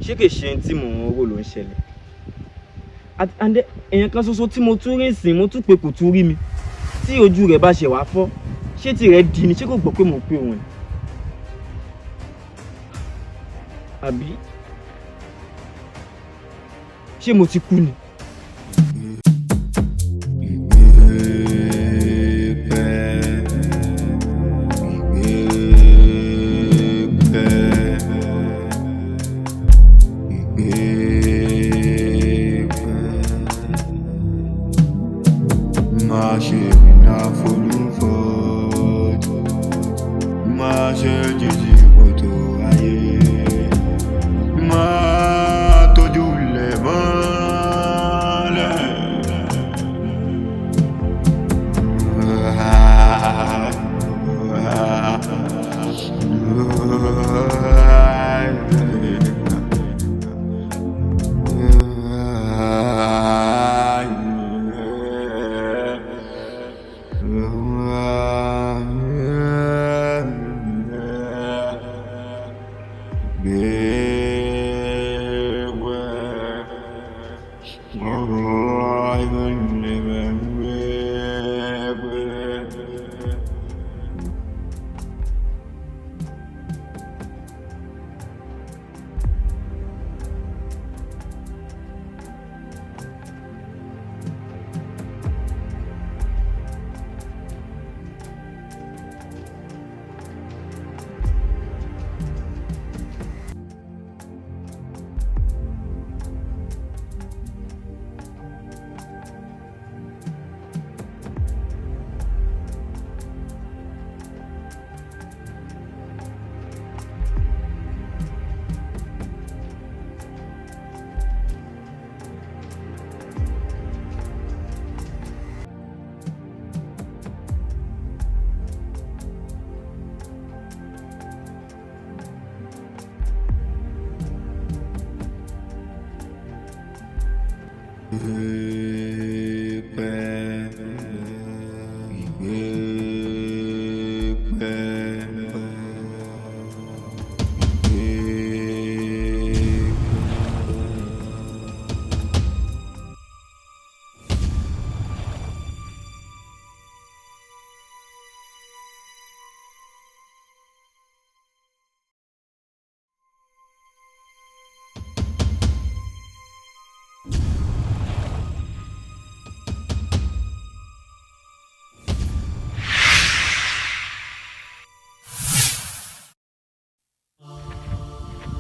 ṣé kìí ṣe tí mò ń rò ló ń ṣẹlẹ̀ and èèyàn kan ṣoṣo tí mo tún rí sìn mo tún pé kò tún rí mi tí ojú rẹ̀ bá ṣe wá fọ́ ṣé tirẹ̀ di ni ṣé kò gbọ́ pé mo pé òun ni àbí ṣé mo ti kú ni.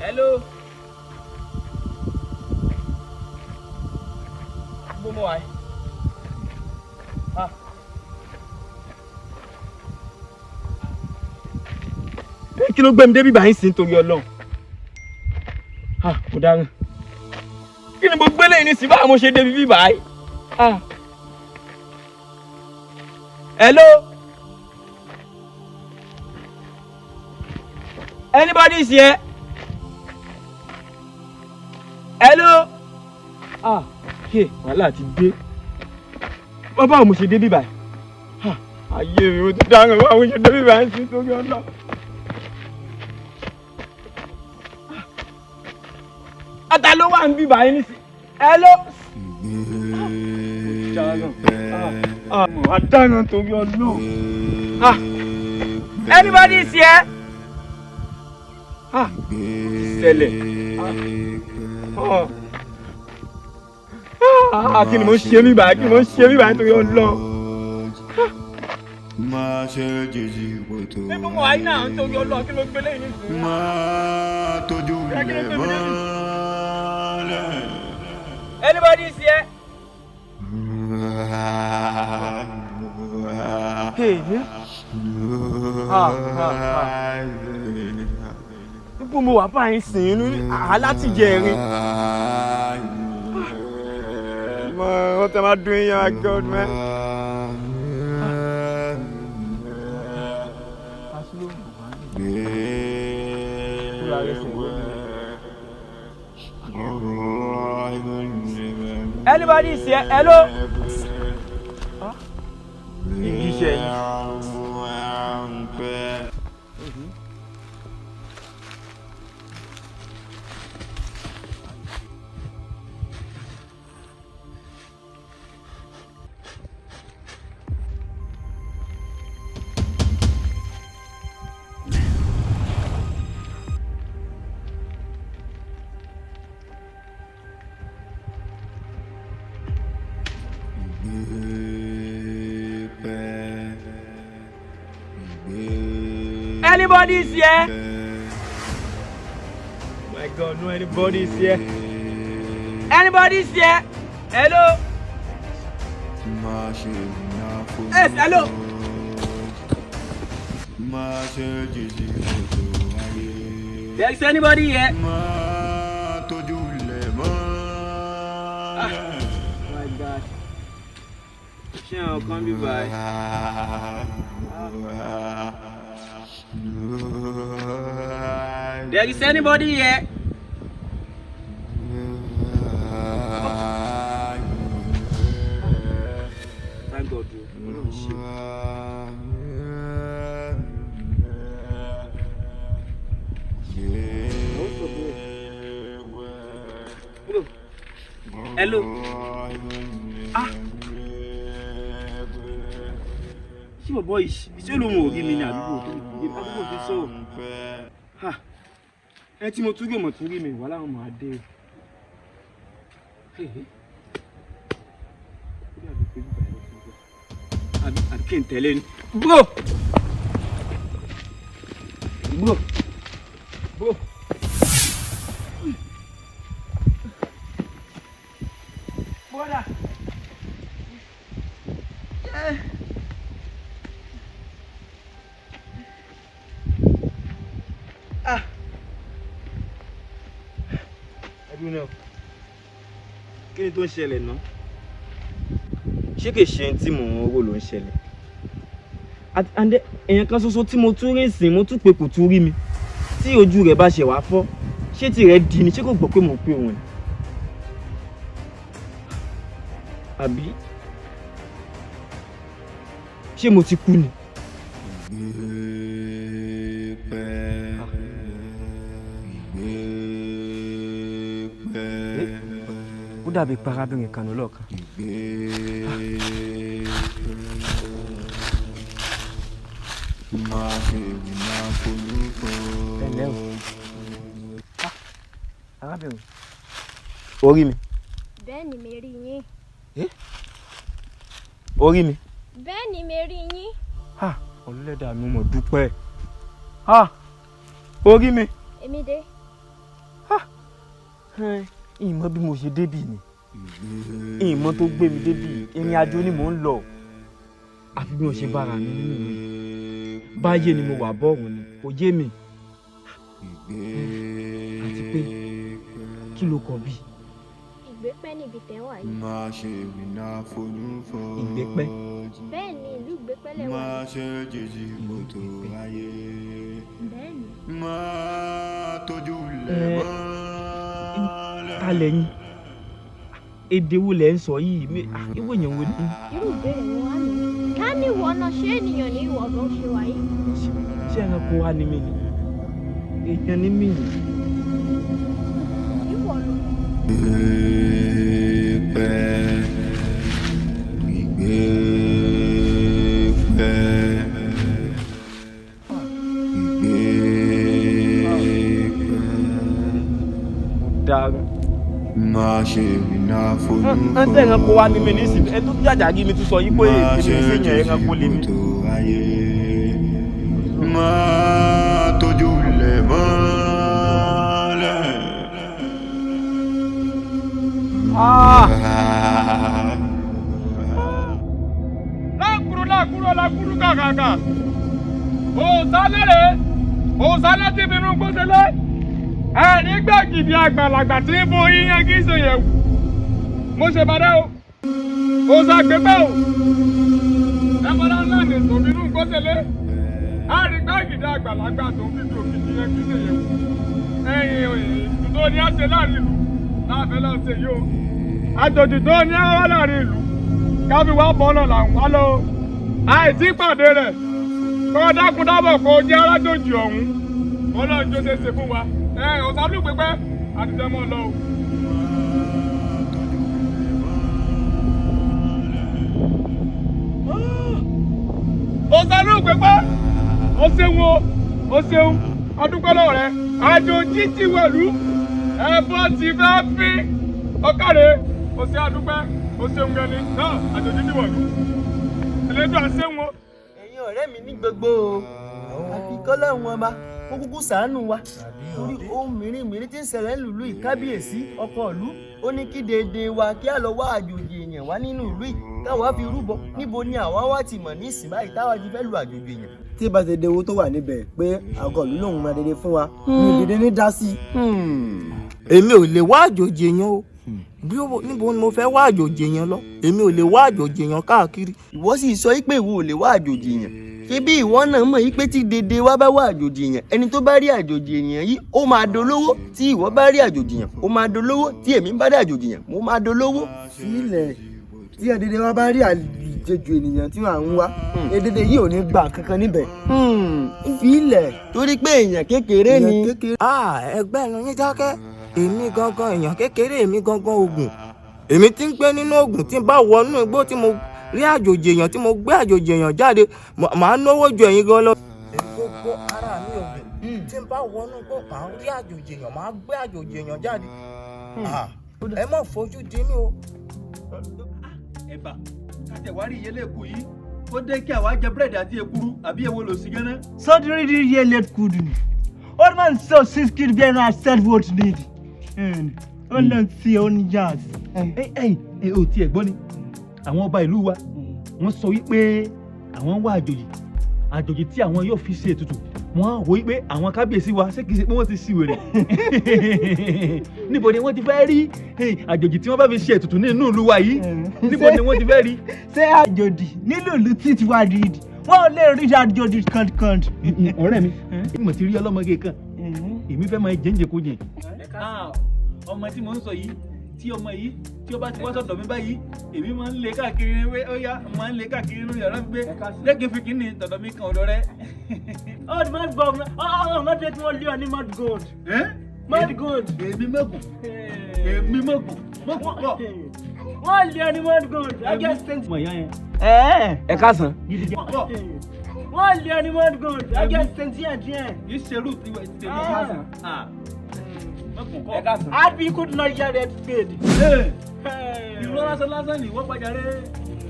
Hello. Bomo ai. Kí ló gbé mi débi báyìí sí nítorí Ọlọ́run. Kò dára. Kí ni mo gbé lẹ́yìn ní sí báwo mo ṣe débi bí báyìí? Hello. Anybody is here? Hello. Wàhálà ti dé. Báwo mo ṣe dé bí báyìí? Ayé mi ò ti dáhùn báwo mo ṣe dé bí báyìí sí torí Ọlọ́run. Ata ló wà ń bí báyìí nísì. Hello. Adáná torí Ọlọ́run. Anybody is here? Ṣẹlẹ̀. Kí ni mo ṣe mí báyìí? Kí ni mo ṣe mí báyìí torí Ọlọ́run? Ní gbogbo ayé náà ń torí Ọlọ́run kí ló gbé lẹ́yìn nísìnyí? Anybody is here? Gbogbo mo wà báyìí sìn inú aláti jẹrin. What am I doing here, God, man? Anybody is here? Hello? anybody is here? My God, no anybody is here. Anybody is here? Hello? Yes, hello? There is anybody here? My God. I'll come you by. There is anybody here? Thank God. Hello. See my boy. Ṣé ló mọ̀ orí mi ní àdúgbò tó sọ̀rọ̀. Ha. Ẹ tí mo tún gbé mọ̀ tún rí mi wà láwọn máa dé. Àbí kí n tẹ̀lé ni. Bro. Brother. Know. Kí ni tó ń ṣẹlẹ̀ ná? Ṣé kìí ṣe tí mò ń rò ló ń ṣẹlẹ̀? And èèyàn kan ṣoṣo tí mo tún rí sìn mo tún pé kò tún rí mi. Tí ojú rẹ̀ bá ṣe wá fọ́, ṣé tí rẹ̀ di ni ṣé kò gbọ́ pé mò ń pè òun ni? Àbí ṣé mo ti kú ni? Ó dàbí parábìnrin kan lọ́kàn. Ẹ̀lẹ́ o. Arábìnrin. Orí mi. Bẹ́ẹ̀ ni mi rí yín. Orí mi. Bẹ́ẹ̀ ni mi rí yín. Ọlọ́dà mi mọ̀ dúpẹ́. Orí mi. Èmi dé. Ìmọ̀ bí mo ṣe débì ni. Ìmọ̀ tó gbé mi débì. Ìrìn àjò ni mò ń lọ. Àfi bí mo ṣe bára mi nínú mi. Báyé ni mo wà bọ́ọ̀rùn ni. Kò yé mi. Àti pé kí ló kọ bí? Ìgbépẹ́ níbi tẹ́wà yìí. Ìgbépẹ́. Bẹ́ẹ̀ ni ìlú Ìgbépẹ́ lẹ́wà yìí. Bẹ́ẹ̀ ni. Ta lẹ́yìn? Èdè wo lẹ ń sọ yìí? Ìwé yẹn wo ni? Irú ìbéèrè wo wá ní? Ká ní ìwọ náà ṣé ènìyàn ní ìwọ ló ṣe wáyé? Ṣé ẹranko wá ní mi ni? Èèyàn ní mi ni. Ìwọ ló. Ante ẹranko wá ní mi ní ìsìn. Ẹ tó jàjà rí mi tún sọ yí pé èmi ní ìsìn yẹn ẹranko lè mi. Lákúrú kàkàkà. Òsálẹ̀ tí bínú gbóṣẹlẹ̀. Ẹni gbàgìdì àgbàlagbà tí ń bo yíyan kí ṣe yẹ̀wò. Mo ṣe bàdá o. Òsàgbẹ́gbẹ́ o. Ẹ̀fọ́dá ńlá ni tòbínú gbóṣẹlẹ̀. Ẹni gbàgìdì àgbàlagbà tó ń fi òkìkí yẹn kí ṣe yẹ̀wò. Ẹ̀yin ìtútó ni a ṣe láàrin ìlú. Láàfẹ́ lọ ṣe yìí o. Àjòjì tó ní a wá láàrin ìlú. Káfí wá bọ́ ọ̀nà làwọn wá lọ. Àìtí pàdé rẹ̀. Kọ́ dákúndábọ̀ kó jẹ́ alájòjì ọ̀hún. Ọlọ́run jó ṣe fún wa. Òsàlù pípẹ́ àti tẹmọ́ lọ o. Òsàlù pípẹ́ ó ṣeun adúpẹ́ lọ́wọ́ rẹ̀ àjòjì ti wẹ̀lú ẹ̀fọ́ ti fẹ́ fín ọ̀kàrẹ́ ó ṣe adúpẹ́ ó ṣeun gẹ́ni náà àjòjì ti wẹ̀lú ẹlẹ́dùn àṣẹ́wọ̀n. Ẹ̀yin ọ̀rẹ́ mi ní gbogbo o. Àfi kọ́lọ́run ọba kó kúkú ṣàánú wa torí ohun mìíràn tí ń ṣẹlẹ̀ lùlú ìkábíyèsí ọkọ ìlú ó ní kí déédéé wa kí á lọ wá àjòjì èèyàn wá nínú ìlú yìí káwa fi rúbọ níbo ni àwa wá ti mọ̀ ní ìsìn báyìí táwa ti fẹ́ lu àjòjì èèyàn. tí bá ti de owó tó wà níbẹ̀ pé àgọ́ ìlú lòun máa dédé fún wa mi ò dédé ní dá sí. èmi ò lè wá àjòjì èèyàn o níbo ni mo fẹ́ wá àjòjì èèyàn lọ èmi ò lè wá àjòjì èèyàn káàkiri. ìwọ sì sọ pé ìwọ ò lè wá àjòjì èèyàn ṣé bí ìwọ náà mọ̀ yìí pé tí dédé wa bá wá àjòjì èèyàn ẹni tó bá rí àjòjì èèyàn yìí ó máa dolówó tí ìwọ bá rí àjòjì èèyàn ó máa dolówó tí èmi bá rí àjòjì èèyàn mo máa dolówó. sílẹ̀ tí dédé wa bá rí àjòjì ènìyàn tí wọ́n ń wá dédé yìí ò ní gbà kankan níbẹ̀. sílẹ̀ torí pé èèyàn kékeré ni. ẹgbẹ́ ẹnu yín dákẹ́ èmi gangan èèyàn kékeré èmi gangan oògùn èmi tí ń gbé nínú oògùn tí ń bá wọnú igbó tí mo rí àjòjì èèyàn tí mo gbé àjòjì èèyàn jáde màá náwó ju ẹ̀yin gan lọ. gbogbo ara mi oògùn tí ń bá wọnú igbó màá rí àjòjì èèyàn màá gbé àjòjì èèyàn jáde ẹ má fojú di mí o. ẹ̀bà kátẹ̀wárí ìyẹlẹ́kù yìí ó dé kí àwa jẹ búrẹ́dì àti èkuru àbí èwo lò sí gánà. sọdúnrín di ìyẹlẹ́kù dùn old man sọ 6 kid bẹ́ẹ̀ náà said what need ó lọ sí oníjàz. ẹ ò tiẹ̀ gbọ́ ni àwọn ọba ìlú wa wọ́n sọ wípé àwọn wá àjòjì tí àwọn yóò fi ṣe ètùtù wọ́n á wò wípé àwọn kábíyèsí wa ṣé kìí ṣe pé wọ́n ti ṣì wèrè níbo ni wọ́n ti fẹ́ rí àjòjì tí wọ́n bá fi ṣe ètùtù nínú ìlú wa yìí níbo ni wọ́n ti fẹ́ rí. ṣé àjòjì nílùú ìlú tí ti wá rí i wọ́n lè rí àjòjì kànkàn. ọ̀rẹ́ mi mo ti rí ọlọ́mọge kan èmi fẹ́ máa jẹ́ǹjẹ̀ kó jẹ́ ọmọ tí mo ń sọ yìí tí ọmọ yìí tí ó bá ti wá sọ́dọ̀ mi báyìí èmi máa ń lé káàkiri ó yá máa ń lé káàkiri nínú yàrá mi pé lẹ́kìn fi kí ni tọ̀dọ̀ mi kan ọ̀dọ̀ rẹ. old man governor ọmọ tẹ tí wọ́n lé ọ ní mud gold. mud gold. èmi mọ̀gùn pọ̀. wọ́n lé ọ ní mud gold. mọ̀ ìyá yẹn. ẹ káàsán. wọ́n lé ọ ní mud gold. díẹ̀. yìí ṣerú tiwẹ̀ tèmi káàsán. Abi could not hear that spade. Ìró lásán ni wọ́n pàjáre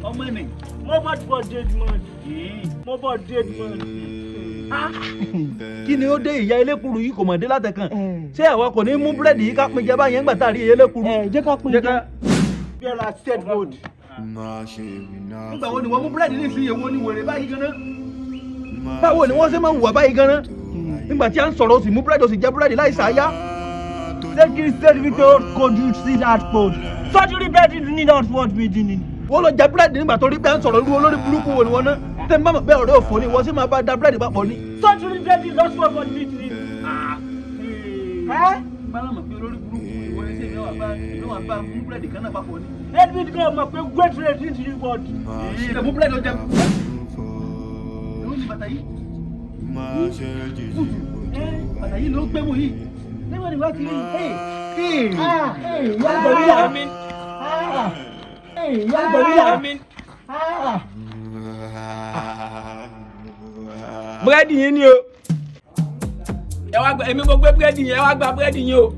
ọmọ ẹni. Mo bá bọ̀ dead man. Kí ni ó dé ìyá elékuru yìí kò mọ̀ dé látẹ̀kàn? Ṣé àwa kò ní mú búrẹ́dì yìí ká pín jẹ báyẹn ńgbà tá a rí ìyá elékuru? Jẹ́ ká pín jẹ. Bí ẹ ra set road. Nígbà wo ni wọ́n mú búrẹ́dì ní ìsinyìí wo ni wèrè báyìí gan-an? Báwo ni wọ́n ṣe máa ń hùwà báyìí gan-an? Nígbà tí a ń sọ̀rọ̀ o sì mú búrẹ́dì o sì jẹ búrẹ́dì láì ṣàyà. Secretary said we don't go to see that code. Surgery bed need not what we did. Wọ́n lọ jẹ búrẹ́dì nígbà tó rí pé à ń sọ̀rọ̀ irú olórí burúkú wo ni wọ́n ná. Tẹ́ ń bá mọ̀ pé ọ̀rẹ́ òfò ni wọ́n sì máa bá da búrẹ́dì papọ̀ ni. Surgery bed is not what we did. Bára mọ̀ pé olórí burúkú ìwọ ẹsẹ̀ ìlú wa bá mú búrẹ́dì kan náà papọ̀ ni. Edwin gan mọ̀ pé great rate into the world. Ẹ mú búrẹ́dì ọjà. Ló ní bàtà yìí. Bàtà yìí ló gbé mú yìí. Nígbà tí wọ́n ti rí búrẹ́dì yín ni o. ẹ wá gba èmi mo gbé búrẹ́dì yẹn ẹ wá gba búrẹ́dì yẹn o.